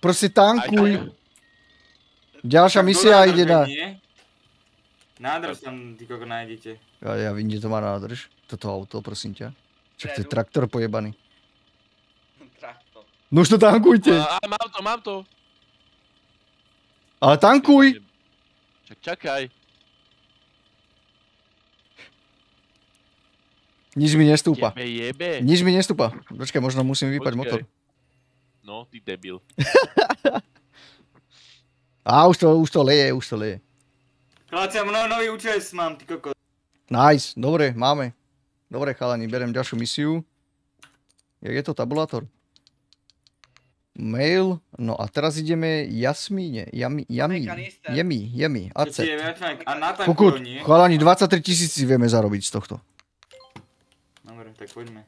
Proste tankuj. Ďalšia misia ide na... Nádrž tam, ty koko, nájdete. Ja vím, kde to má nádrž. Toto auto, prosím ťa. Však to je traktor pojebaný. Traktor. No už to tankujte. Mám to. Ale tankuj. Čakaj. Nič mi nestúpa. Jebe. Nič mi nestúpa. Počkaj, možno musím vypať motor. No, ty debil. Á, už to leje, Chlapci, nový účes mám, ty koko. Nice, dobre, máme. Dobre, chalani, berem ďalšiu misiu. Jak je to tabulátor? Mail, no a teraz ideme Jasmíne, Jemi, Acet. Pokud, chalani, 23 000 vieme zarobiť z tohto. Dobre, tak poďme.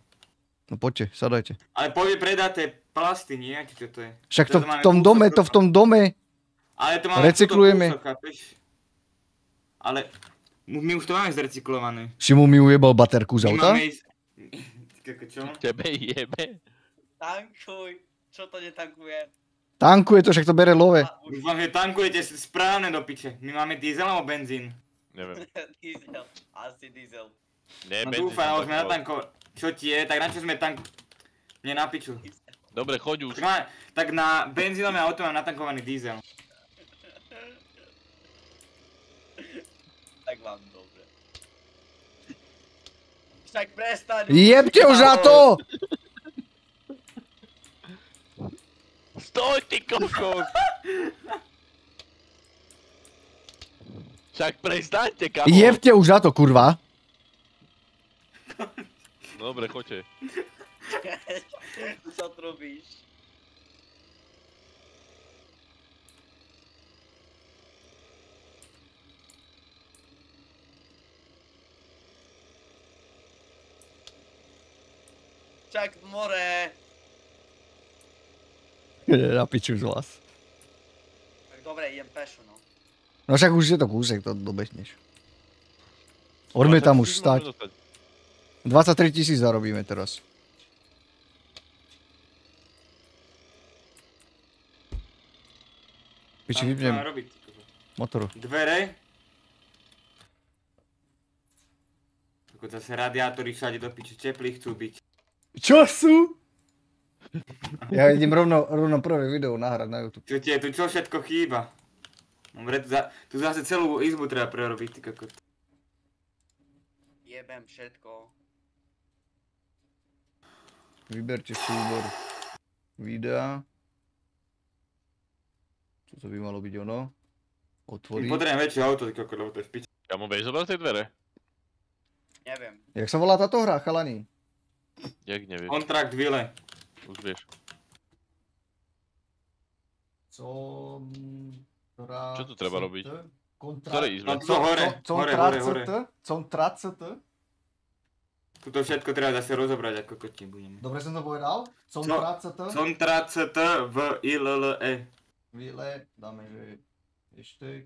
No poďte, sadajte. Ale poďme predať tie plasty, nie? Či čo to je? Však to v tom dome. Ale to máme recyklujeme. Kúsok, chápeš? Ale my už to máme zrecyklované. Šimu mi ujebal baterku z auta? Čo? Tebe jebe. Tankuj. Čo to netankuje? Tankuje to, však to bere love. Dúfam, že tankujete správne do piče. My máme diesel alebo benzín? Neviem. Diesel. Asi diesel. No dúfam, už sme natankovali. Čo ti je? Tak na čo sme Nie na piču. Dobre, choď už. Tak na benzínové auto mám natankovaný diesel. Tak vám dobre. Však prestaň. Jebte už na to! Stoj, ty kokos! Však prestaňte, kamo. Jebte už na to, kurva. Dobre, choďte. Tu sa trubíš. Čak more. Na piču z vás. Tak dobre, idem pešo, no. No však už je to kúsek, to dobehneš. Poďme tam už stať. 23 000 zarobíme teraz. Piči, vypnem motoru. Dvere. Ako zase radiátory všade do piči, teplí chcú byť. Čo sú? Ja idem rovno prvé video nahrať na YouTube. Čo ti je, tu čo všetko chýba? Dobre, tu zase celú izbu treba prerobiť, ty kokot. Jebem všetko. Vyberte súbor videa. Čo to by malo byť ono? Otvoriť. Potrebujem väčšie auto, ty kokot, lebo to je v piči. Kamo, vieš zobrať tie dvere? Neviem. Jak sa volá táto hra, chalani? Jak nevieš? Kontrakt Ville. Už vieš. Čo tu treba robiť? Ktoré izbe? No to hore. Contract. Tuto všetko treba zase rozobrať, ako kotí budeme. Dobre som to povedal? Contract v ILLE. Ville, dáme, že hashtag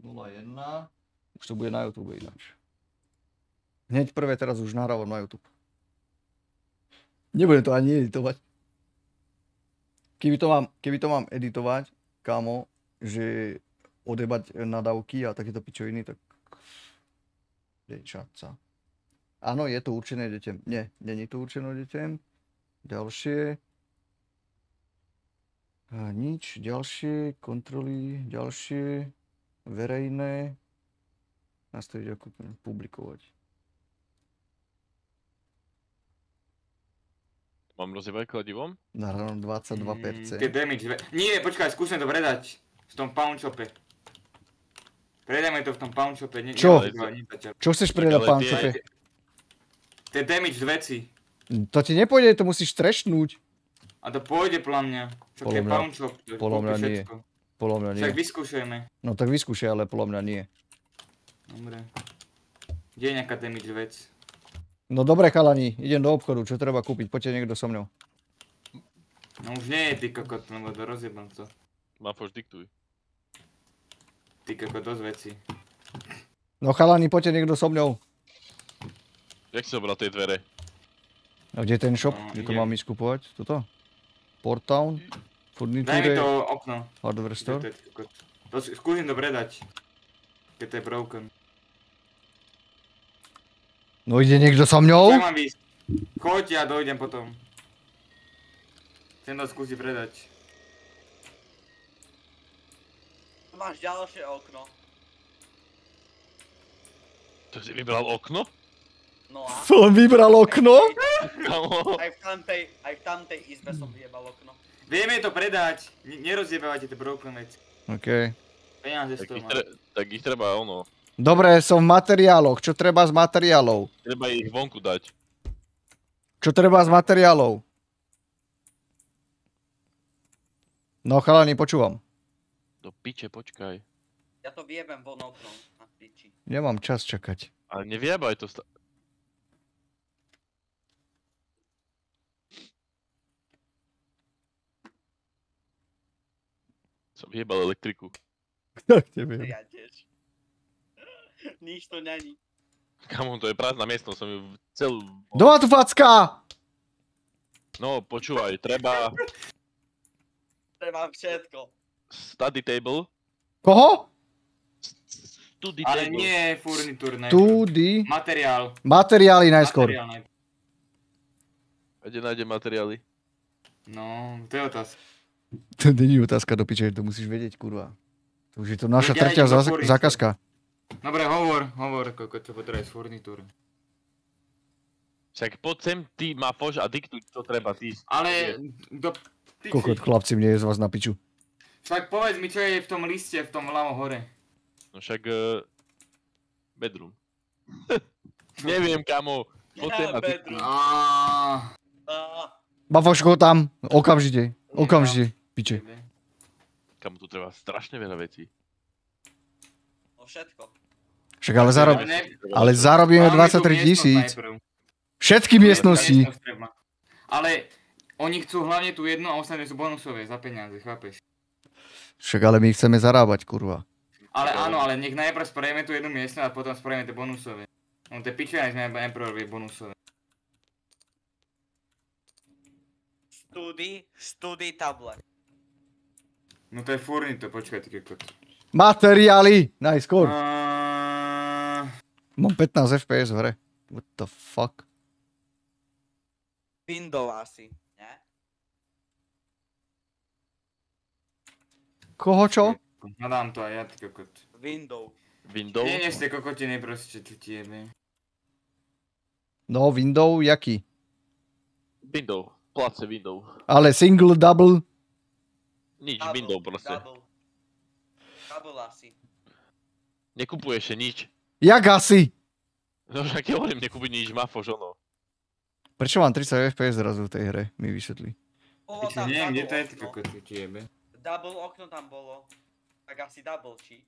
01. Už to bude na YouTube ináč. Hneď prvé teraz už nahrávam na YouTube. Nebudem to ani editovať. Keby to mám editovať, kámo, že odebať nadávky a takéto pičoviny, tak... Dečaca. Áno, je to určené deťom. Nie, není to určené deťom. Ďalšie. Nič, ďalšie, kontroly, ďalšie, verejné. Nastaviť ako publikovať. Mám rozjebať kladivom? Nahrávam 22%. Tie damage... Nie, počkaj, skúsim to predať. V tom pawnshop'e. Predajme to v tom pawnshop'e. Čo? Čo chceš predať v pawnshop'e? Tie damage veci. To ti nepôjde, to musíš trešnúť. A to pôjde podľa mňa. Čo je pawnshop? Podľa mňa nie. Podľa mňa nie. Však vyskúšajme. No tak vyskúšaj, ale podľa mňa nie. Dobre. Kde je nejaká damage vec? No dobre chalani, idem do obchodu, čo treba kúpiť, poďte niekto so mňou. No už nie je ty kokot, lebo to rozjebam to. Mafoš, diktuj. Ty kokot, dosť veci. No chalani, poďte niekto so mňou. Jak si zobral tie dvere? A kde je ten shop? No, kde to mám ísť kúpovať? Toto? Port Town. Daj mi Furnitúre. to okno. Hardware store. Skúsim to predať. Keď to je broken. No ide niekto so Čo mňou? mám ísť? Choď, ja dojdem potom. Chcem to skúsiť predať. Tu máš ďalšie okno. To si vybral okno? No a? Som vybral okno? Kamo. Aj v tamtej izbe som vyjebal okno. Vieme to predať. Nerozjebávajte tie broken veci. OK. Peniaze z toho mám. Tak ich treba ono. Dobre, som v materiáloch. Čo treba z materiálov? Treba ich vonku dať. Čo treba z materiálov? No chalani, počúvam. Do piče, počkaj. Ja to vyjebem von oknom. Na piči. Nemám čas čakať. Ale nevyjebaj to Som vyjebal elektriku. Tak neviem. Ja tiež. Nič to není. Kamo, to je prázdna miestnosť, som ju celú... Doma tu facka! No, počúvaj, treba Treba všetko. study table. Koho? Study Ale table. nie furnitúr najprv. Tudy. Materiál. Materiály najskôr. Materiál najprv. Kde nájdem materiály? No, to je otázka. To není otázka do piče, to musíš vedieť, kurva. To už je to naša Veď ja tretia idem do furniture. zákazka. Dobre, hovor, čo potrebuješ z furnitúry. Však poď sem, ty Mafoš a diktuj, čo treba ty. Ale, do Kokot, piči. chlapci, mne je z vás na piču. Však povedz mi, čo je v tom liste, v tom ľavo hore. No však... bedroom. Neviem, kamo. Poď sem a diktuj. Bafoško tam, okamžite, piče. Kamo, tu treba strašne veľa vecí. No všetko. Však ale zarobíme 23 000. Všetky miestnosti. Ale oni chcú hlavne tú jednu a ostatné sú bonusové za peniaze, chápeš? Však ale my chceme zarábať, kurva. Ale áno, ale nech najprv spravíme tú jednu miestnosť a potom spravíme tie bonusové. No tie pičovia sme najprv robili bonusové. Study table. No to je furnito, počkaj, ty kokot. Materiály, najskôr. Mám 15 FPS v hre. What the fuck? Window asi, ne? Koho čo? Nadám to aj ja, ty kokot. Window. Windows? Nie ste kokotiny proste, čo ti jebe. No, window, jaký? Windows. Place window. Ale single, double. Nič, window proste. Double asi. Nekupuješ nič. Jak asi? No však ja hovorím, nekúpiť nič, Mafoš, ono. Prečo mám 30 FPS zrazu v tej hre? Mi vysvetlí. Bolo Piči, tam neviem, kde double to je, ty okno. kokot, ti jebe. Double okno tam bolo. Tak asi double, či?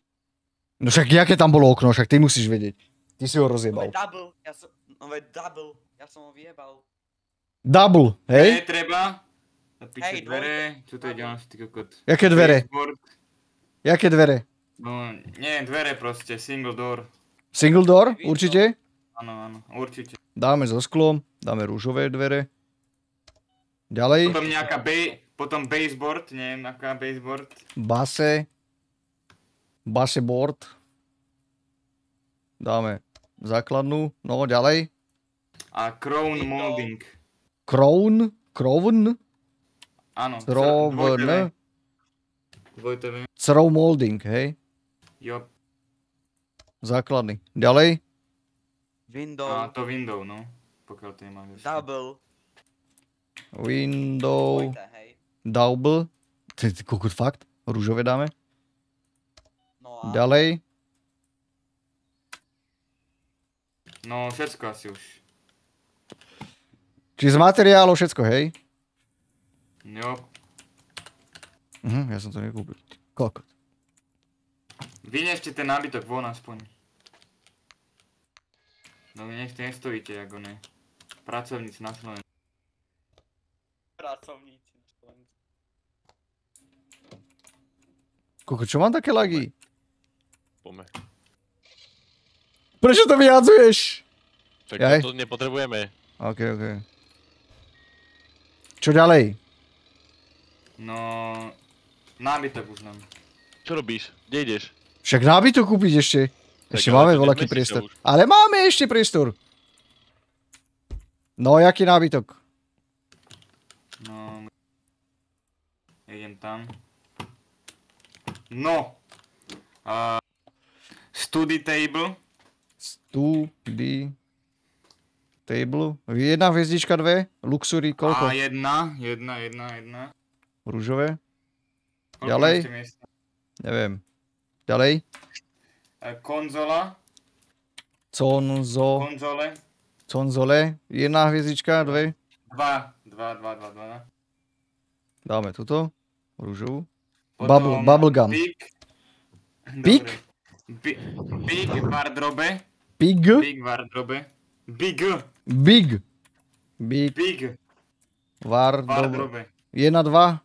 No však jaké tam bolo okno, však ty musíš vedieť. Ty si ho rozjebal. Double, ja som ho vyjebal. Double, hej? Treba. Zapíše Hej, dvere, čo to je ďalšie, ty kokot. Jaké dvere? Baseboard. Jaké dvere? No, nie, dvere proste, single door. Single door, určite? Áno, určite. Dáme so sklom, dáme rúžové dvere. Ďalej. Potom nejaká potom baseboard, neviem aká baseboard. Baseboard. Dáme základnú, no ďalej. A crown molding. Crown? Áno, Crovn? dvojtv. Crow molding, hej? Jo, Základný. Ďalej. Window. a to window, no. Pokiaľ to nemám ešte. Double. Window. Dvojte, hej. Double. Ty kokot, fakt? Rúžové dáme. No a... Ďalej. No, všetko asi už. Čiže z materiálov všetko, hej? Jo. Ja som to nekúpil. Kokot. Vynešte ten nábytok von aspoň. No vy nech nestojíte, ako ne. Pracovníci na Slovensku. Pracovníci na Slovensku. Kokot, čo mám také lagy? Poďme. Prečo to vyhádzuješ? Tak Jaj. to nepotrebujeme. OK. Čo ďalej? No... Nábytok už nám. Čo robíš? Kde ideš? Však nábytok kúpiť ešte. Ešte ale máme to voľaký nemyslíš priestor. už. Ale máme ešte priestor. No, jaký nábytok? No... Idem tam. No! Study table. Study table. Jedna hviezdička, dve. Luxury, koľko? A jedna. Rúžové. Koľko Ďalej? ešte miesta? Neviem. Ďalej. Konzola. Konzole. Konzole. Jedna hviezdička, dve. Dva. Dáme tuto. Rúžovú. Potom Bubblegum. Big. Big? Big wardrobe. Pig? Big wardrobe. Big. Wardrobe. Wardrobe. Jedna, dva.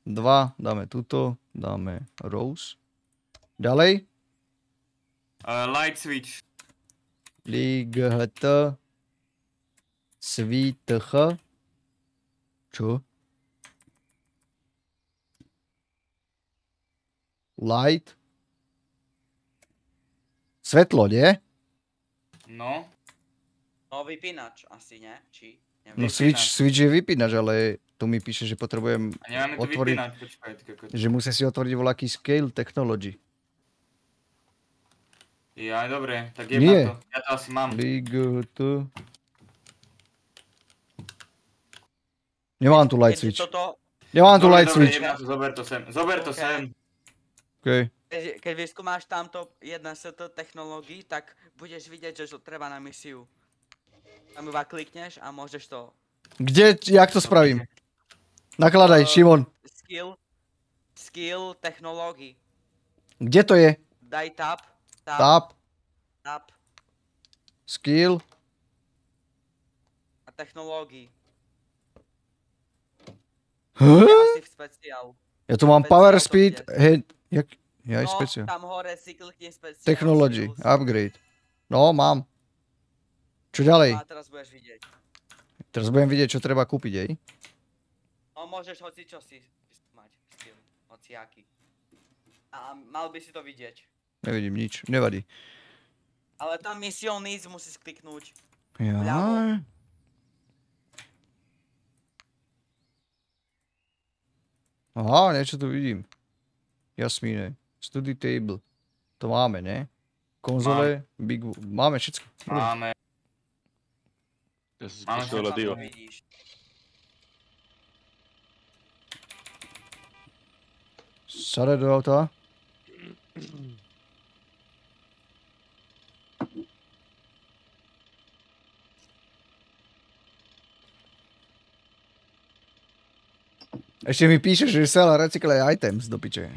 Dva. Dáme tuto. Dáme rose. Ďalej. Light switch. Light. Switch. Čo? Light. Svetlo, nie? No. No vypínač asi, ne? Či? No switch je vypínač, ale tu mi píše, že potrebujem A nemáme tu otvoriť, vypínať, počkaj. že musím si otvoriť voľaký scale technology. Ja, dobre, tak Nie. to. Ja to asi mám. Light. Nemám tu light switch. Nemám tu light switch. Zober to sem. Okay. Keď vyskúmáš tamto jedna z technológií, tak budeš vidieť, že to treba na misiu. Tam iba klikneš a môžeš to... Kde, jak to spravím? Nakladaj, Šimon. Skill technológií. Kde to je? Daj tab. Skill. A technológií. Huh? Asi v speciálu. Ja tu mám power speed, head, ja aj No, speciál. tam hore si klikni speciál. Technology, upgrade. No, mám. Čo ďalej? A teraz budeš vidieť. Teraz budem vidieť, čo treba kúpiť, ej. No môžeš hocičo si mať skill, hociaký. A mal by si to vidieť. Nevidím nič, nevadí. Ale tam mission needs musíš kliknúť. Ja. Aha, niečo tu vidím. Jasmíne. Study table. To máme, ne? Konzole, máme všetko. Máme. Ja si Máme spíš všetko, Dio. Sadaj do auta. Ešte mi píše, že sell recycle items do piče.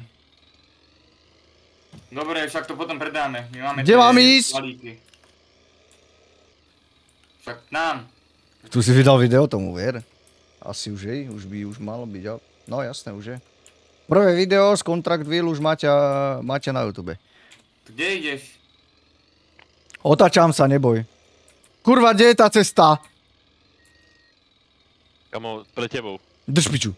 Dobre, však to potom predáme. My máme Kde mám ísť? Balíky. Však nám. Tu si vydal video tomu, ver? Asi už je, už malo byť. No jasné, už je. Prvé video z Contract Wheel už máte na YouTube. Kde ideš? Otačám sa, neboj. Kurva, kde je tá cesta? Kamo, pre tebou. Drž piču.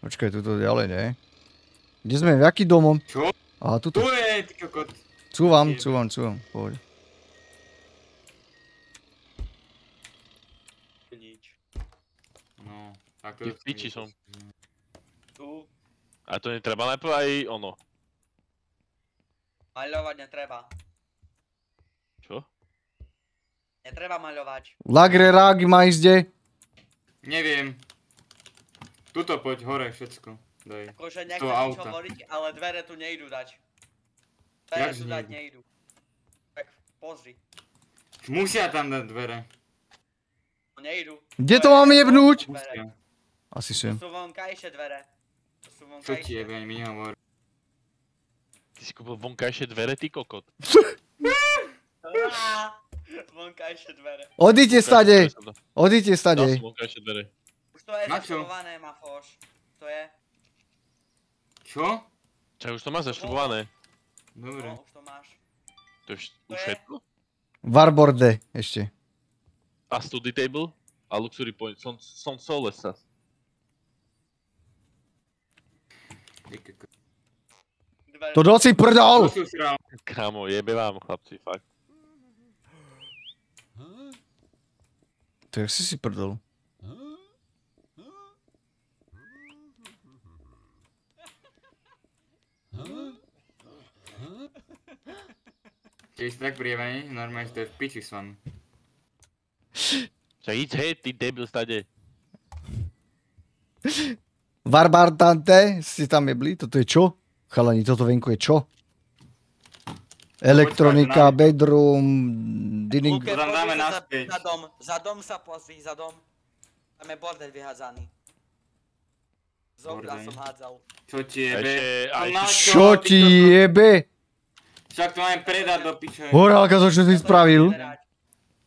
Počkaj, tuto ďalej, ne? Kde sme? V jaký domom? Čo? Aha, tuto. Tu je, ty kokot. Cúvam. Poď. Nič. No, tak Ty v piči som. Tu. A to netreba najprv aj ono. Maľovať netreba. Čo? Netreba maľovať. Lagre rák má ísť kde? Neviem. Tuto poď, hore, všetko. Daj. Akože To nechcem nič auta. hovoriť, ale dvere tu nejdu dať. Dvere Jak tu nejdu? dať nejdu. Tak pozri. Musia tam dať dvere. Nejdu. Kde to mám jebnúť? Musia. Asi To sem. sú vonkajšie dvere. To sú Čo ti vonkajšie. jebe, mi hovor. Ty si kúpil vonkajšie dvere, ty kokot. Vonkajšie dvere. Odíďte stade. Odíďte Dal stade. som vonkajšie dvere. Už to je Na čo? zašľubované, Mafoš. To je. Čo? Čak už to máš zašľubované. Dobre. No, už to máš. To je už všetko? Warborde ešte. A study table? A luxury point. Som solesas. To dal si prdol! Kámo, jebe vám, chlapci, fakt. To jak si prdol? Keď si tak prievaný, normálne, že to je v piči s vami. Čak íď hej, ty debil stade. Varbardante, ste tam jebli? Toto je čo? Chalani, toto venku je čo? Elektronika, bedroom, dining... Luke, Tam dáme pozri sa naspäť. za dom sa pozri, za dom. Tam je bordel vyhádzaný. Z okna Bordel. som hádzal. Čo ti jebe? A No na Čo ty ti kokos? jebe? Však to máme predať do piče. Horálka, čo si spravil?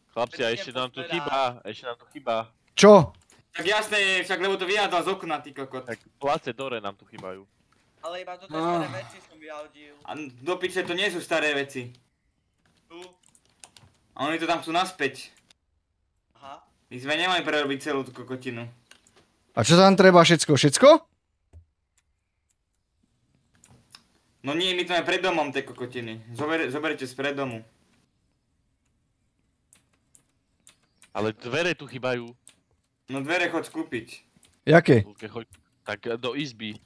Chlapci, a ešte nám tu chýba. Čo? Tak jasné, však lebo to vyhádzal z okna, ty kokot. Tak place dore nám tu chýbajú. Ale iba toto staré veci som vyhodil. A do piče to nie sú staré veci. Tu. A oni to tam chcú naspäť. Aha. My sme nemali prerobiť celú tú kokotinu. A čo tam treba všetko? Všetko? No nie, my to máme pred domom tie kokotiny. Zoberte z pred domu. Ale dvere tu chýbajú. No dvere chod skúpiť. Jaké? Luke, choď tak do izby.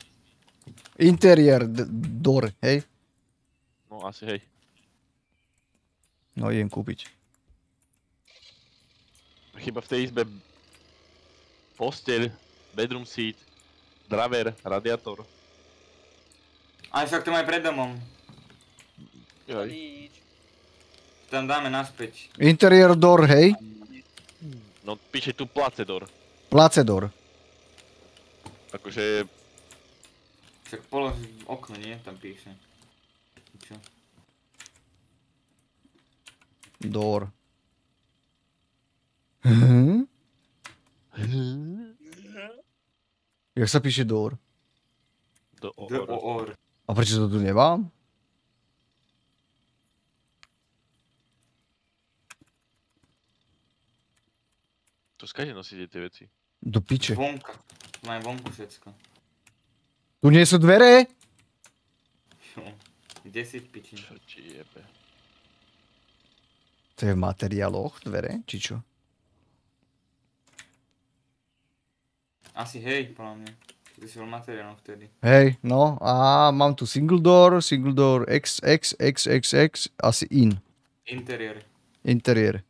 Interiér door, hej? No asi hej. No idem kúpiť. Chyba v tej izbe posteľ, bedroom seat, draver, radiátor. Ale však to máme pred domom. Joj. Nič. Tam dáme naspäť. Interiér door, hej? No píše tu placedor. Placedor. Akože Však polož okno, nie? Tam píše. Čo? Door. Hm? Jak sa píše door? D-O-R. A prečo to tu nemám? To skade nosíte tie veci? Do piče. Vonka. Máme vonku všetko. Tu nie sú dvere? Jo. Kde si v piči? Čo ti jebe? To je v materiáloch dvere, či čo? Asi hej, podľa mňa. Ty si bol materiálom vtedy. Hej, no a mám tu single door XXXXX, asi in. Interiér. Interiér.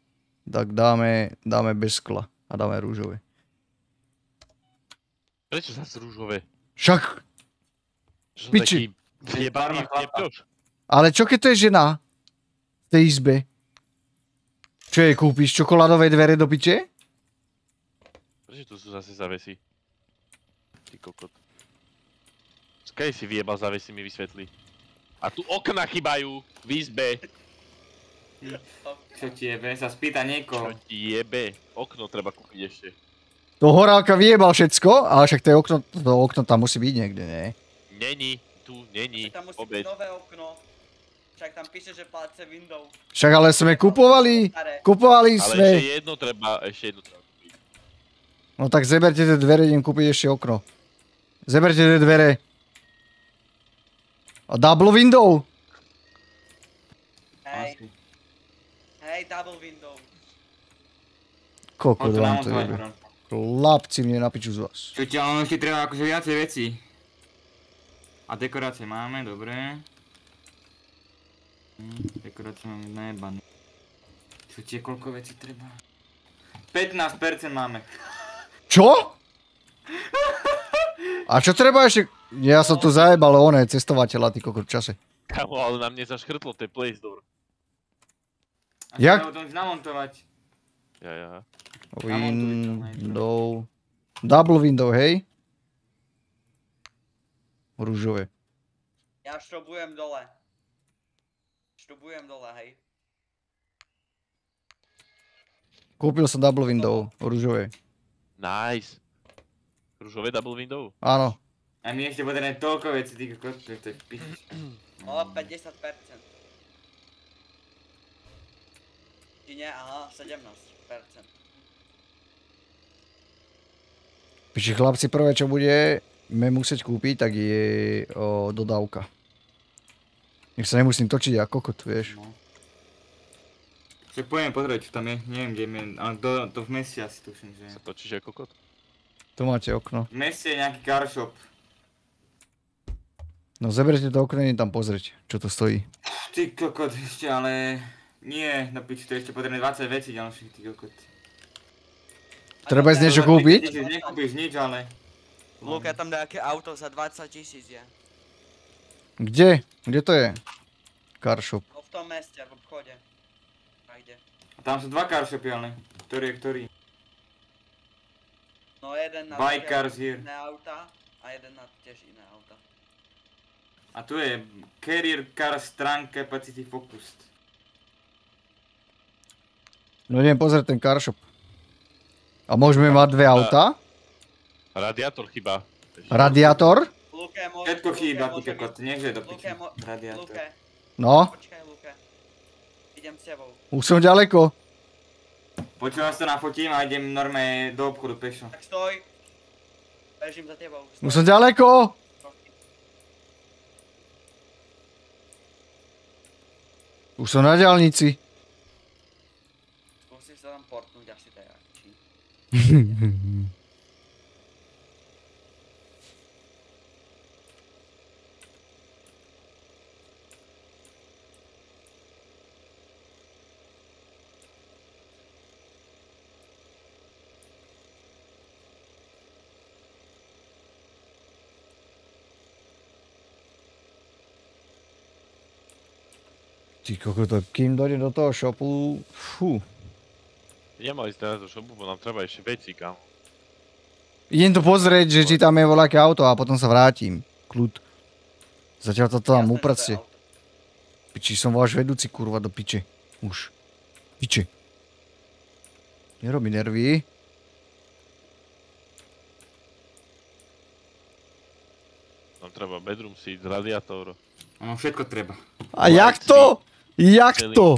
Tak dáme bez skla a dáme rúžové. Prečo zase rúžové? Však, Čo som Piči. taký vjebaný vtepťoš? ale čo keď to je žena? V tej izbe? Čo jej kúpiš? Čokoládové dvere do piče? Prečo tu sú zase zavesy? Ty kokot. Skaj si vyjebal zavesy, mi vysvetli. A tu okna chýbajú v izbe. Čo ti jebe? Sa spýta niekoho. Čo ti jebe? Okno treba kúpiť ešte. To horálka vyjebal všetko, ale však to okno tam musí byť niekde, nie? Není, tu není, Tam musí byť obeď. nové okno. Však tam píše, že place window. Však ale sme kupovali Ale sme. ešte jedno treba kúpiť. No tak zeberte tie dvere, idem kúpiť ešte okno. Zeberte tie dvere. A double window. Hej, Asi. hej, double window. Koľko Poď to vám to namontovať, jebe. bro. Chlapci, mne napiču z vás. Čo ti, ale ešte treba akože viacej veci. A dekorácie máme, dobre. Dekorácie máme najebané. Čo ti, koľko vecí treba? 15% máme. Čo? A čo treba ešte? Ja som tu zajebal oné cestovateľa, ty kokot v čase. Kamo, ale na mne zaškrtlo, to je place door. A Jak? treba to namontovať. Ja. Window. Double window, hej? Rúžové. Ja šrobujem dole. Šrobujem dole, hej. Kúpil som double window, rúžové. Nice. Rúžové double window? Áno. A my ešte potrebujeme toľko vecí, ty kokot, to je piči. No, 50%. Či nie? Aha, 17%. Piči chlapci, prvé čo budeme musieť kúpiť, tak je dodávka. Nech sa nemusím točiť ako kokot, vieš. No. Však pôjdeme pozrieť, čo tam je, neviem kde je, ale to v meste asi tuším, že je. Sa točíš ako kokot? Tu máte okno. V meste je nejaký car shop. No zeberte to okno, idem tam pozrieť, čo to stojí. Ty kokot ešte, ale nie, no piči, to je ešte potrebné 20 vecí ďalších, ty kokot. Treba ísť niečo kúpiť? Nekúpiš nič, ale... Luka, tam nejaké auto za 20 000 je. Kde? Kde to je? Car shop. No v tom meste, v obchode. A kde? A tam sú dva car shopy, ale... Ktorý je ktorý? No jeden na Buy také cars here. iné auta a jeden na tiež iné auta. A tu je Carrier Car Strong Capacity Focused. No idem pozrieť ten car shop. A môžeme mať dve auta? Radiátor chyba. Radiátor? Luke, Všetko chýba, ty kokot, nechže do piči. Radiátor. Luke, No, počkaj Luke. Idem s tebou. už som ďaleko. Počúvam sa nafotím a idem normálne do obchodu pešo. Tak stoj. Bežím za tebou. Stoj. Už som ďaleko. Už som na diaľnici. Skúsim sa tam portnúť asi teda. Či... Ty kokot, kým dojdem do toho shopu, fú. Nemali ísť teraz do shopu, bo nám treba ešte veci, kam. Idem to pozrieť, že či tam je voľaké auto a potom sa vrátim. Kľud. Zatiaľ to tam Jasné, upracte. že to je auto. Piči, som váš vedúci kurva do piče. Už. Piče. Nerobí nervy. Nám treba bedroom seat, radiátor. Ono všetko treba. A jak to? Jak to?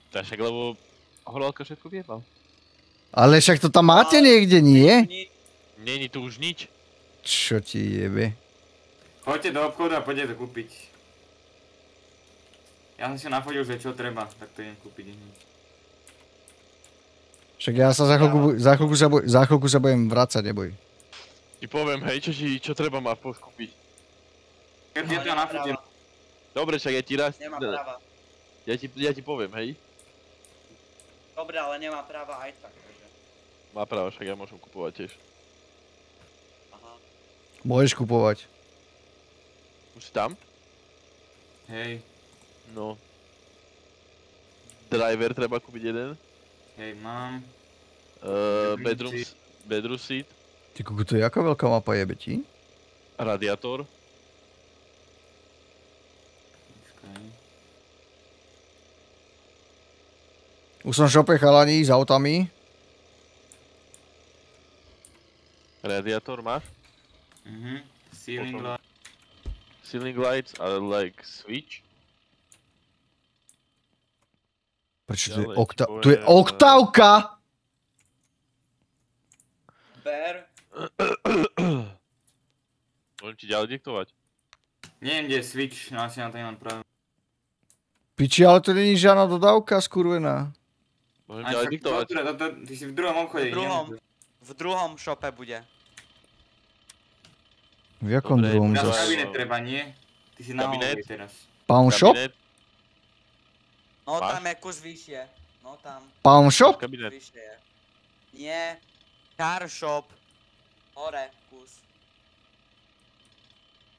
Tak však, lebo Horálka všetko viebal. Ale však to tam máte niekde, nie? Není tu už nič. Čo ti jebe? Choďte do obchodu a poďte to kúpiť. Ja som si nafotil, že čo treba, tak to idem kúpiť hneď. Však ja sa za chvíľku sa budem vracať, neboj. Ti poviem, hej, čo treba ma kúpiť. Keď je to nafotím. Dobre, však ja ti raz... Nemá práva. Ja ti poviem, hej. Dobre, ale nemá práva aj tak, takže. Má právo, však ja môžem kupovať tiež. Aha. Môžeš kupovať. Už si tam? Hej, No. Driver treba kúpiť jeden. hej, mám. Bedroom seat. Ty kuku, to je jaká veľká mapa jebe ti? Radiátor. Počkaj. Už som v šope chalani s autami. Radiátor máš? Ceiling Potom- light. Ceiling lights a like switch. Prečo tu je Ďalej ti Tu je poviem, oktávka! Ber. Môžem ti ďalej diktovať. Neviem, kde je switch, no asi na to nemám práve. Piči, ale to není žiadna dodávka, skurvená. Môžem Aj ďalej však diktovať. ty si v druhom obchode, V druhom. nie? V druhom šope bude. V jakom Dobre, druhom Teraz zas- zas? kabinet treba, nie? Ty si na Kabinet? hole teraz. Pawn shop? Kabinet. No Máš? tam je kus vyššie. No tam Pawn shop? Kabinet. vyššie je. Nie. Car shop. Hore kus.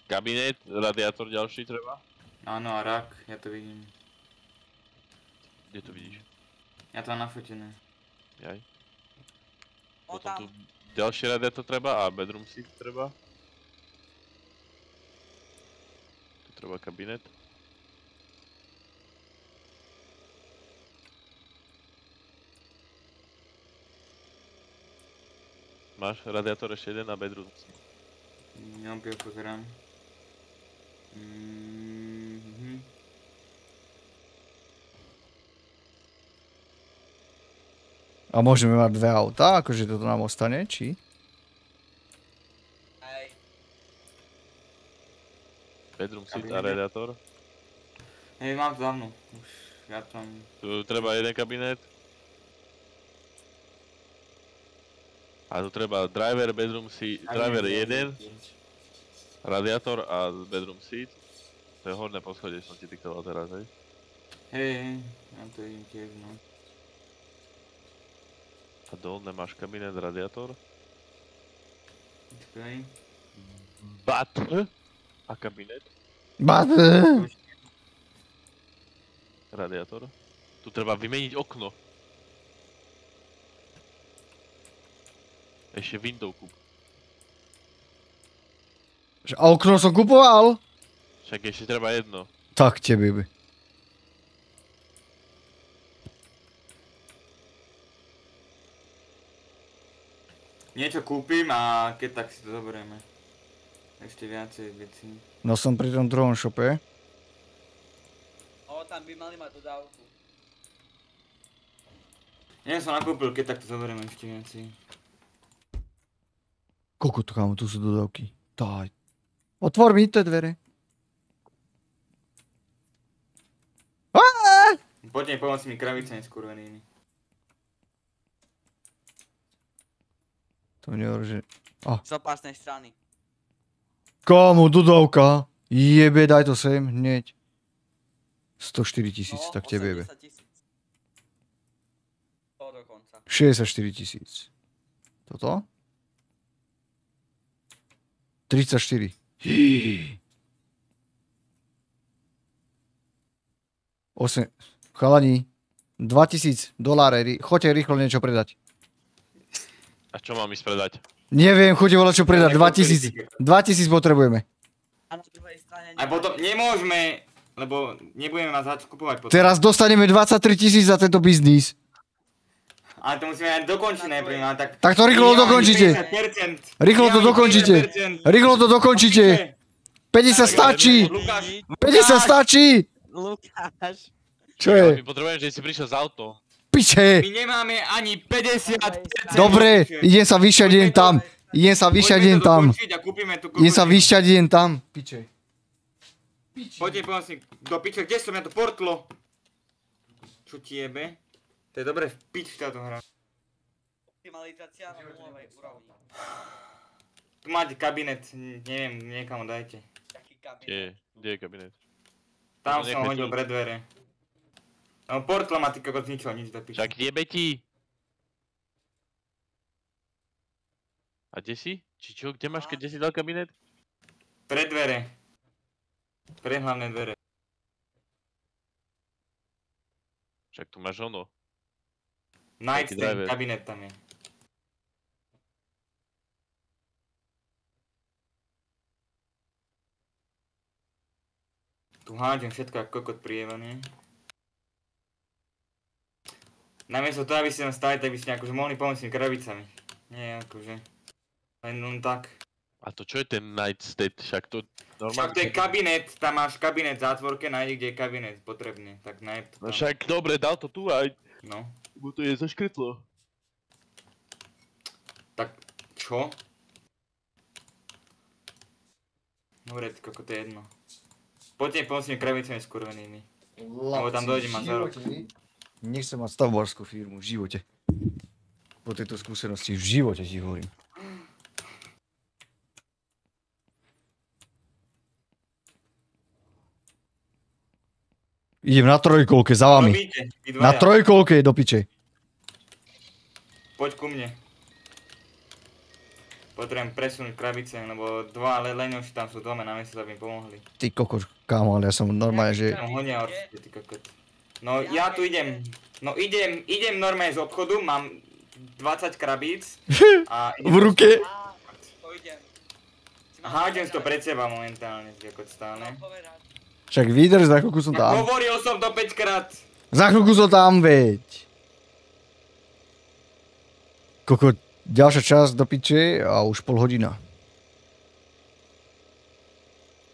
Kabinet, radiátor ďalší treba. Áno, a rak, ja to vidím. Kde to vidíš? Ja to mám nafotené. Jaj. No Potom tu tam. ďalší radiátor treba a bedroom seat treba. Tu treba kabinet. Máš radiátor ešte jeden a bedroom seat. Opäť pozerám. A môžeme mať dve autá, akože toto nám ostane, či? Hej. Bedroom seat a radiátor. Hej, mám to za mnou. Už, ja tam... Tu treba jeden kabinet. A tu treba driver, bedroom seat, driver 1, radiátor a bedroom seat. To je horné poschodie, som ti diktoval teraz, hej. Hej, ja to idem tiež, no. A dolné máš kabinet, radiátor. Počkaj. Bat! A kabinet, radiátor. Tu treba vymeniť okno. Ešte window kúp. A okno som kupoval? Však ešte treba jedno. Tak tebe by. Niečo kúpim a keď tak si to zoberieme. Ešte viacej vecí. No som pri tom druhom šope. O, tam by mali mať dodávku. Nie som nakúpil, keď tak to zoberieme ešte viacej. Koľko tu, kámo, tu sú dodávky. Daj. Otvor mi tie dvere. Poďme pomôcť mi kravicami skurvenými. To mi nehovorí, že... Z opasnej strany. Kámo, dodávka. Jebe, daj to sem, hneď. 104 000, tak tebe jebe. 80 000. To dokonca. 64 000. Toto? 34. Chalani, $2000. Choďte rýchlo niečo predať. A čo mám ísť predať? Neviem, choďte volať čo predať. 2000 potrebujeme. A na druhej strane... A potom nemôžeme, lebo nebudeme mať za čo kupovať potom. Teraz dostaneme 23 000 za tento biznis. Ale to musíme aj dokončiť najprv, no tak... Tak to rýchlo dokončite. 50%. Rýchlo to dokončite. Rýchlo to dokončite. 50 stačí. Lukáš, 50 stačí. Lukáš. Čo je? My potrebujem, že si prišiel z auto. Piče. my nemáme ani 50%. Dobre, idem sa vyšťať, idem tam. Idem sa vyšťať, idem tam. Idem sa vyšťať, idem tam. Piče. Poďte pomôcť do piče, kde som ja to portlo? Čo ti jebe? To je dobre v pič táto hra. Optimalizácia na nulovej úrovni. Tu máte kabinet, neviem, niekam ho dajte. Taký kabinet. Kde je kabinet? Tam No, som nechaj hodil tu. pred dvere. No portlo má ty kokos ničo, nič do piče. Však jebe ti. A kde si? Či čo? Kde máš, kde si dal kabinet? Pred dvere. Pred hlavné dvere. Však tu máš ono. Nightstand, driver. kabinet tam je. Tu hádžem všetko ako kokot prievané. Namiesto toho, aby ste tam stali, tak by ste akože mohli pomôcť s tými krabicami. Nie, akože. Len tak. A to čo je ten nightstand? Však to normálne... Však to je kabinet, tam máš kabinet v zátvorke, nájdi kde je kabinet potrebný. Tak nájď to No tam. však dobre, dal to tu aj. No. Bo to je zaškrtlo. Tak, čo? Dobre, ty koko, to je jedno. Poďte pomôcť s tými krabicami skurvenými. Lebo tam dojdem a za rok. Nechcem mať stavbárskú firmu v živote. Po tejto skúsenosti v živote ti hovorím. Idem na trojkolke za vami. Robíte, vy Na dvaja. trojkolke do piče. Poď ku mne. Potrebujem presunúť krabice, lebo dva leňoši tam sú doma na meste, aby mi pomohli. Ty kokos, kámo, ale ja som normálne, že... No honia určite, ty kokot. No ja tu idem. No idem normálne z obchodu, mám 20 krabíc. A V ruke. To idem. A hádžem to pred seba momentálne, ty kokot stále. Mám povedať. Však vydrž, za chvíľku som tam. Hovoril som to 5 krát. Za chvíľku som tam, veď. Kokot, ďalšia časť do piče a už pol hodina.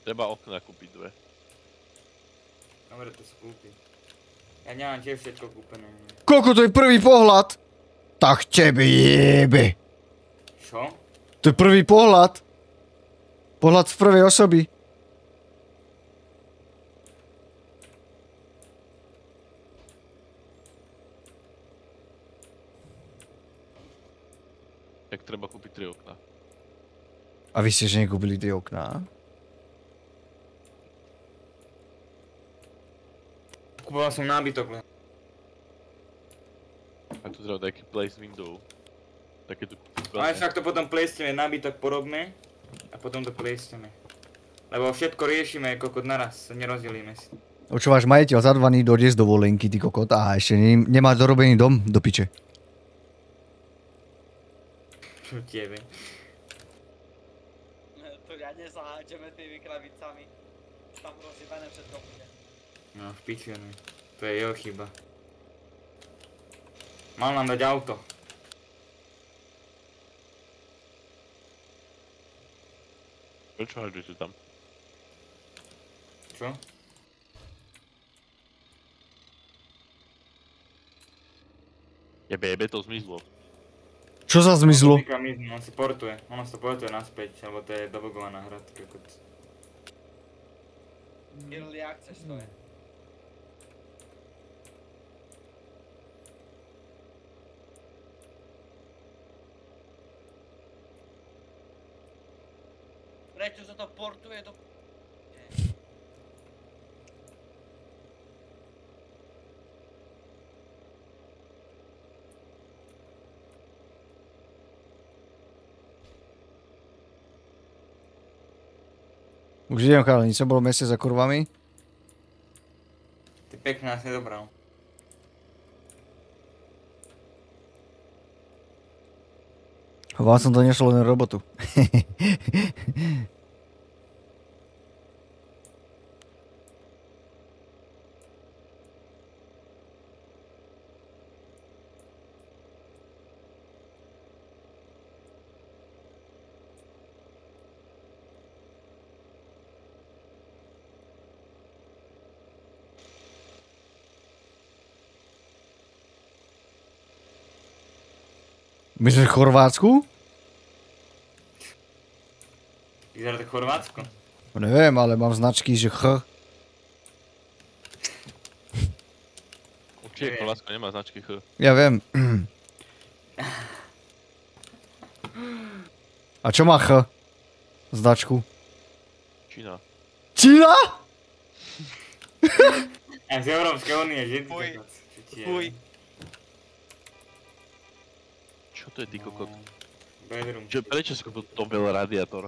Treba okna kúpiť dve. Dobre, to sa kúpi. Ja nemám tiež všetko kúpené. Koľko to je prvý pohľad? Tak tebe jebe. Čo? To je prvý pohľad. Pohľad z prvej osoby. Tak treba kúpiť 3 okná. A vy ste že nekúpili tie okná? Kupoval som nábytok len. A tu treba taký place window. Také tu Ale však to potom plestieme, nábytok porobme. A potom to plestieme. Lebo všetko riešime kokot naraz, nerozdelíme si. Očo, váš majiteľ za 2 dní dojde z dovolenky, ty kokot, a ešte nemá dorobený dom do piče. Čo tebe? Tu riadne zaháčeme tými krabicami. Tam rozjebané všetko bude. No v piči, ne. To je jeho chyba. Mal nám dať auto. Prečo hádžete tam? Čo? Jebe, to zmizlo. Čo sa zmizlo? On si portuje, ono sa portuje naspäť, lebo to je dobugovaná hra, tak kokot. Early access to je. Prečo sa to portuje do... Už idem, chalani, som bol mesiac za kurvami. Ty pekne nás nedobral. Vám som to nešlo len robotu. My sme v Chorvátsku? Vyzerá to Chorvátsko. Neviem, ale mám značky, že Ch. Určite Chorvátsko nemá značky Ch. Ja viem. A čo má Ch? Značku. Čína. Čína? A z Európskej únie, že? Fuj. Čo ti je? Fuj. Čo to je ty kokot? Bedroom. Prečo si kúpil to veľa radiátor?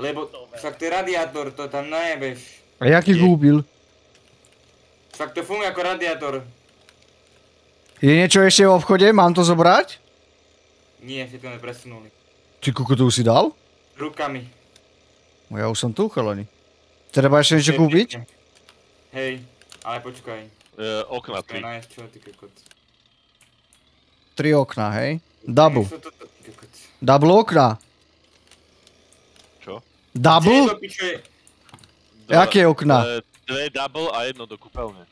Lebo však to je radiátor, to tam najebeš. A jaký kúpil? Však to funguje ako radiátor. Je niečo ešte v obchode? Mám to zobrať? Nie, všetko sme presunuli. Ty kuku, už si dal? Rukami. No ja už som tu, chalani. Treba ešte niečo kúpiť? Hej, ale počkaj. Okna Počkaj, 3. nájsť čo, ty kokot. 3 okná, hej? Double. Čo to, ty kokot? Double okná. Čo? Čo je Double? do piče? Jaké okná? 2 double a 1 do kúpeľne.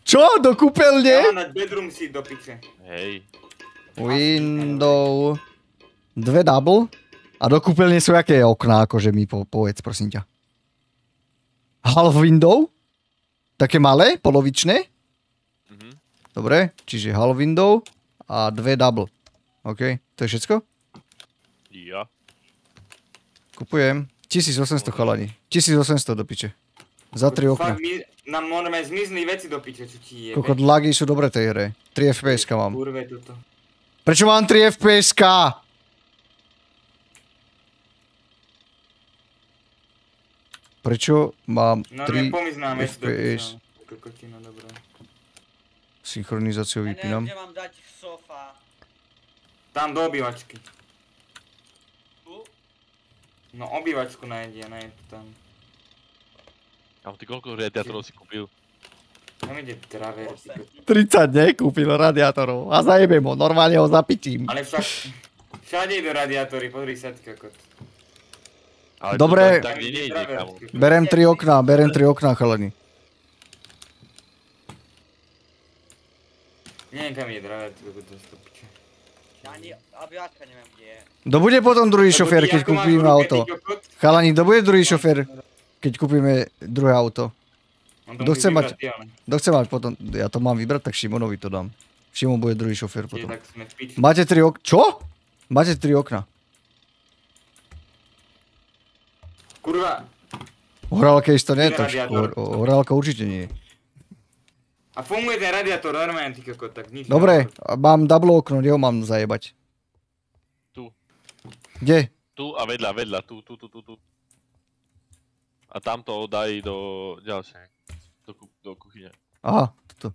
Čo? Do Ja kúpeľne? mám dať bedroom si do piče. Hej. Window. 2 double? A do kúpeľne sú jaké okná, akože mi povedz, prosím ťa. Half window? Také malé, polovičné? Mhm. Dobre, čiže half window a 2 double. OK, to je všetko? Ja. Kupujem. 1800 chalani. 1800 do piče. Za 3 okna. Fakt, nám môžeme zmizli veci do piče, čo ti je. Kokot, lagy sú dobré tej hre. 3 FPS mám. Kurve toto. Prečo mám 3 FPS? Prečo mám No 3 nepomysl nám veci do piče. FPS? no. Kokotina, dobré. Synchronizáciu Ja neviem, vypínam. kde mám dať sofa. Tam do obývačky. Tu? No obývačku nájde, nájde to tam. A ty koľko radiátorov si kúpil? Tam ide traver, ty kokot. 30 nekúpil radiátorov a zajebem ho, normálne ho zapitím. Ale však... Všade idú radiátory, pozri sa, ty kokot. Ale Dobre. to tak nejde, kamo. Berem 3 okná, berem 3 okná, chalani. Neviem kam je dráve, ty kokot, to je to piče. Ani obývačka neviem kde je. Kto bude potom druhý Lebo šofér, ty keď ako máš v kúpime ruke, auto? ty kokot? Chalani, kto bude druhý šofér, keď kúpime druhé auto? On to Kto musí chce mať- vybrať, ty, ale Kto chce mať potom? Ja to mám vybrať, tak Šimonovi to dám. Šimon bude druhý šofér tiež potom. tak sme v piči. Máte 3 okna. Čo? Máte 3 okna. Kurva, Horálka isto nie, tak Radiátor. horálka určite nie. a funguje ten radiátor normálne, ty kokot, tak nič. Dobre, a mám double okno, kde ho mám zajebať? Tu. Kde? Tu a vedľa, tu. A tamto daj do ďalšej. Do kuchyne. Aha, toto.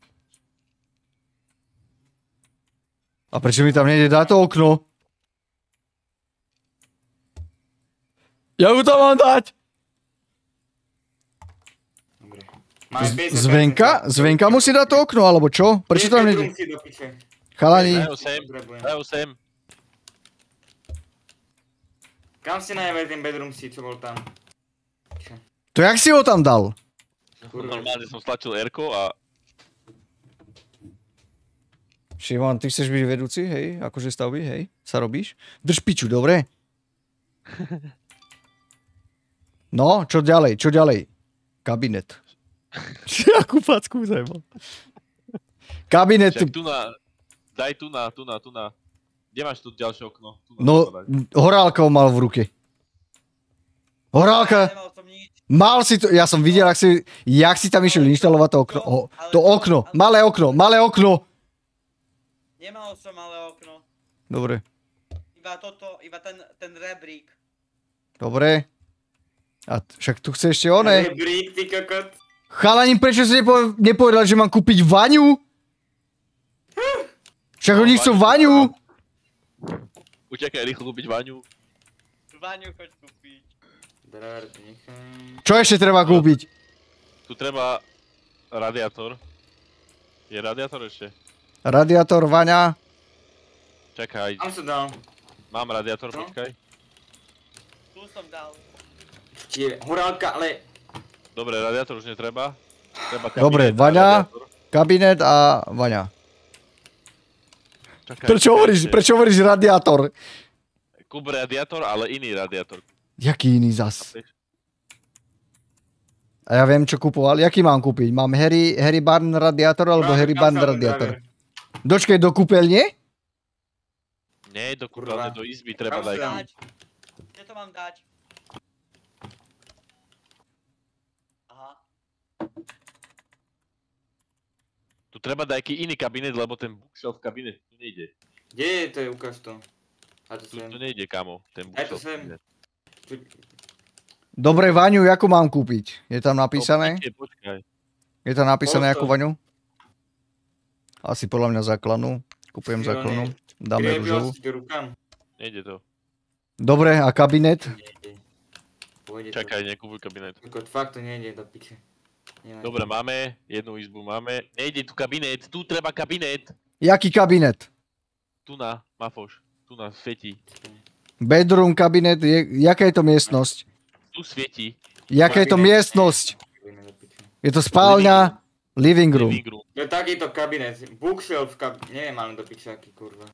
A prečo mi tam nejde dať to okno? Ja mu tam mám dať! Dobre. Máme 50%. Zvenka musí dať to okno, alebo čo? Prečo tam nejde? Bedroom si do piče. Chalani, Dajú sem. Kam ste najavili ten bedroom si, čo bol tam? to jak si ho tam dal? Kurva. Normálne som stlačil R-ko a Šimon, ty chceš byť vedúci, hej? Akože stavby, hej? Sa robíš? Drž piču, dobre? No, čo ďalej? Kabinet. Akú facku zajebal. Kabinet, však tu na... Daj tu na. Kde máš tu ďalšie okno? Tu na no, to daj. horálka ho mal v ruke. Horálka, Nemal som nič. mal si to, ja som videl, jak si tam išiel inštalovať to okno. To okno, malé okno. Nemal som malé okno. Dobre, Iba toto, iba ten rebrík. dobre. A však tu chce ešte one. Rebrík, ty kokot. Chalani, prečo si nepovedal, že mám kúpiť vaňu? Však oni chcú vaňu. Utekaj rýchlo kúpiť vaňu. Váňu choď kúpiť. Dráver, to nechám. Čo ešte treba kúpiť? Tu treba radiátor. Je radiátor ešte? Radiátor, vaňa. Čakaj, Tam som dal. mám radiátor, No. počkaj. Tu som dal. Čiže horálka, ale... Dobre, radiátor už netreba. Treba Dobre, kabinet a vaňa. radiátor. Kabinet a vaňa. Čakaj, Prečo hovoríš radiátor? Kúp radiátor, ale iný radiátor. Jaký iný zas? A ja viem, čo kupoval. Jaký mám kúpiť? Mám Harry Barn radiátor alebo Harry Barn radiátor? Dočkej, do kúpeľne? Nie, do Kurva. kúpeľne, do izby treba Kam si dať. dám? Dať. Kde to mám dať? Aha. Tu treba dať aký iný kabinet, lebo ten bookshelf kabinet tu nejde. Kde je to, je, ukáž to. A to Tu sem. nejde, kamo, ten Daj to bookshelf sem. kabinet. Dobre, vaňu, jakú mám kúpiť? Je tam napísané? Počkaj. Je tam napísané, Koľko? akú vaňu? Asi podľa mňa základnú. Kúpujem Jo, základnú. nie. Dáme rúžovú. si to rukám. Nejde to. Dobre, a kabinet? Nejde. Pôjde to. Čakaj, nekúpuj kabinet. Kokot, fakt to nejde do piče. Nevadí. Dobre, máme, jednu izbu máme. Nejde tu kabinet, tu treba kabinet. Jaký kabinet? Tu na, Mafoš, tu na svieti. Bedroom, kabinet, jaká je to miestnosť? Tu svieti. Jaká je to Kabinet. miestnosť? Pôjdeme do piče. Je to spálňa, living room. Living room. To je takýto kabinet. Bookshelf, neviem, ale do piče, aký kurva.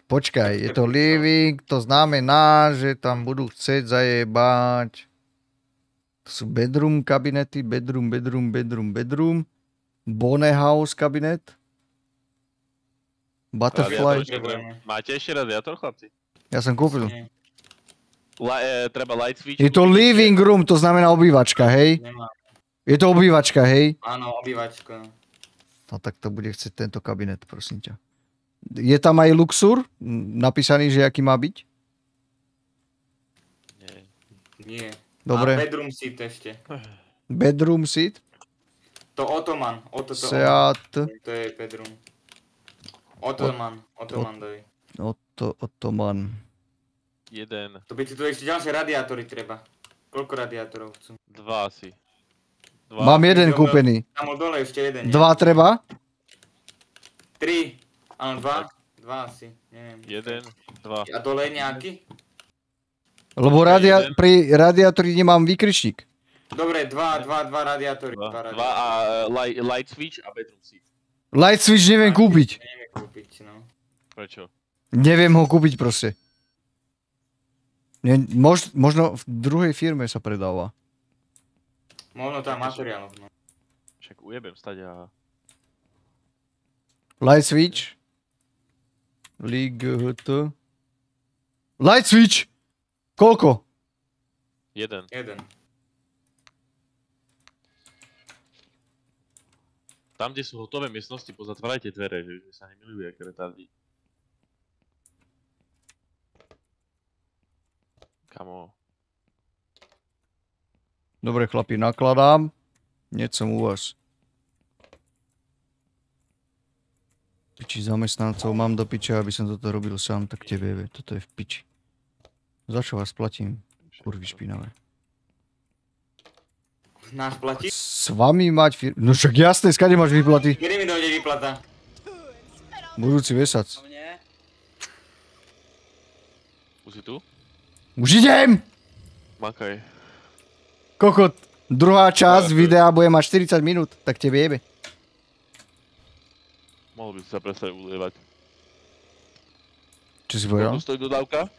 Počkaj, je to living, to znamená, že tam budú chcieť zajebať. To sú bedroom kabinety, bedroom. Bonnet house kabinet. Butterfly. Potrebujeme. Máte ešte radiátor, chlapci? Ja som kúpil. Nie, Treba light switch. Je to living room, to znamená obývačka, hej? nemám. Je to obývačka, hej? Áno, obývačka. No tak to bude chcieť tento kabinet, prosím ťa. Je tam aj Luxur? Napísaný, že aký má byť? Nie. Nie. Dobre. A bedroom seat ešte. Bedroom seat? To Ottoman. Seat. To je bedroom. Ottoman daj. Ottoman. Jeden, To by ti tu ešte ďalšie radiátory treba. Koľko radiátorov chcú? dva asi. Dva. Mám jeden kúpený. Tam dole ešte jeden. nie? Dva treba? 3. Áno, 2. 2 asi. Neviem. Jeden, dva. A dole je nejaký? Lebo Jeden. pri radiátori nemám výkričník. Dobre, 2 radiátory. Dva, Dva dva radiátory. a light switch a bedroom seat. Light switch neviem kúpiť. Neviem kúpiť, no. Prečo? Neviem ho kúpiť proste. Možno v druhej firme sa predáva. Možno tam materiálov, no. Však ujebem stať a... Light switch. LIGHT. Light switch! Koľko? Jeden. Tam, kde sú hotové miestnosti, pozatvárajte dvere, že sa nemilujú, jak retardi. Kamo. Dobre chlapi, nakladám. Hneď som u vás. Piči zamestnancov mám do piče, aby som toto robil sám, tak tebe, toto je v piči. Za čo vás platím? Kurvy špinavé. Náš platí? S vami mať No však jasné, skade máš výplaty? Kedy mi dojde výplata? Budúci mesiac. A mne? Už si tu? Už idem! Makaj. Kokot, druhá časť videa bude mať 40 minút, tak tebe jebe. Mohol by si sa prestať ulievať. Čo si povedal? Koľko stojí dodávka?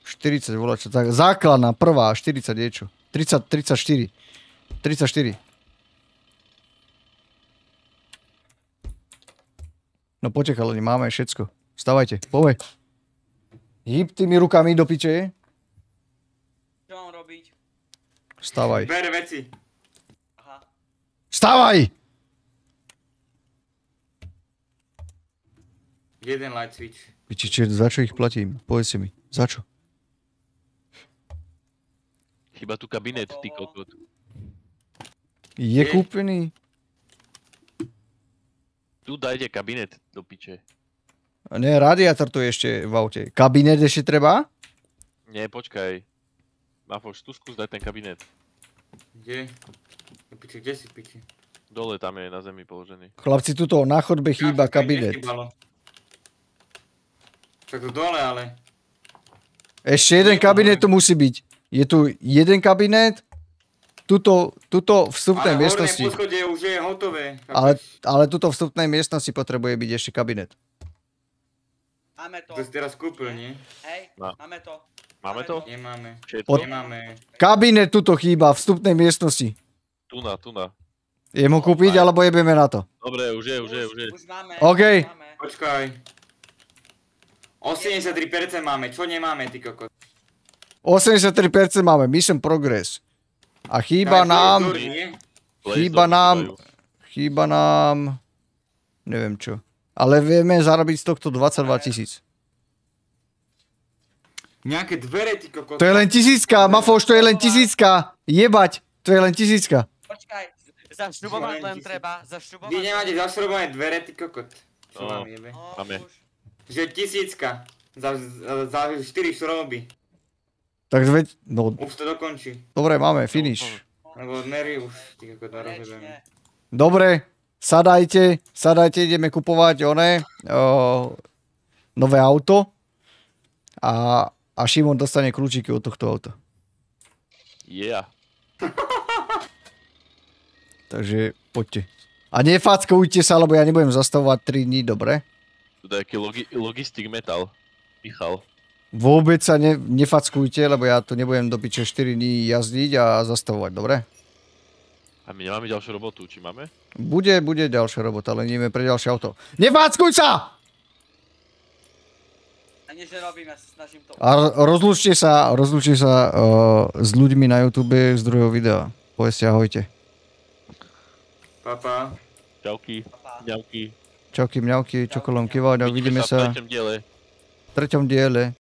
40 volá čo tak. Základná, prvá, 40 niečo. 34. No poďte chalani, máme všetko. Vstávajte, poď. Hýb tými rukami do piče. Čo mám robiť? Vstávaj. Ber veci. Aha. Vstávaj! Jeden light switch. Piči, za čo ich platím? Povedz si mi. Za čo? Chyba tu kabinet, ty kokot. Je kúpený? Tu dajte kabinet do piče. A nie, radiátor tu je ešte v aute. Kabinet ešte treba? Nie, počkaj. Mafoš, tu skús dať ten kabinet. Kde? Piči, kde si piči? Dole tam je na zemi položený. Chlapci, tuto na chodbe chýba kabinet. Tak to dole, ale. Ešte jeden kabinet tu musí byť. Je tu jeden kabinet, tuto vstupnej miestnosti. Ale horné poschodie už je hotové. Ale tuto vstupnej miestnosti potrebuje byť ešte kabinet. Máme to. To si teraz kúpil, nie? Hej, No. máme to. Máme to? Nemáme. Všetko? Nemáme. Kabinet tuto chýba, vstupnej miestnosti. Tu na. Jem ho kúpiť, alebo jebeme na to? Dobre, už je. Už máme. OK. Už máme. Počkaj. 83% máme, čo nemáme, ty kokot? 83% máme, mission progress. A chýba nám, chýba nám, neviem čo. Ale vieme zarobiť z tohto 22 000. Nejaké dvere, ty kokot. To je len 1000, Mafoš, to je len 1000. Jebať, to je len 1000. Počkaj, zašrubovať len treba, zašrubovať. Vy nemáte zašrubované dvere, ty kokot. Čo No. vám jebe? No, Máme. už. Že 1000 za 4 šroby. Tak veď, no, Už to dokončí. dobre, máme, finish. Lebo Mary už, ty kokot, rozhodujeme. Konečne. Dobre, sadajte, ideme kupovať nové auto. A Šimon dostane kľúčiky od tohto auta. Yeah. Takže poďte. A nefackujte sa, lebo ja nebudem zastavovať 3 dní, dobre? Tu je taký logistik metal. Michal. Vôbec sa nefackujte, lebo ja tu nebudem do piče 4 dní jazdiť a zastavovať, dobre? A my nemáme ďalšiu robotu, či máme? Bude ďalšia robota, ale ideme pre ďalšie auto. Nefackuj sa! A nič nerobím, ja sa snažím to. A rozlúčte sa s ľuďmi na YouTube z druhého videa. Povedzte ahojte. Papa. Čauky, ňauky. Čauky, mňauky, čokolom, kývať a vidíme sa v 3. diele. v 3. diele.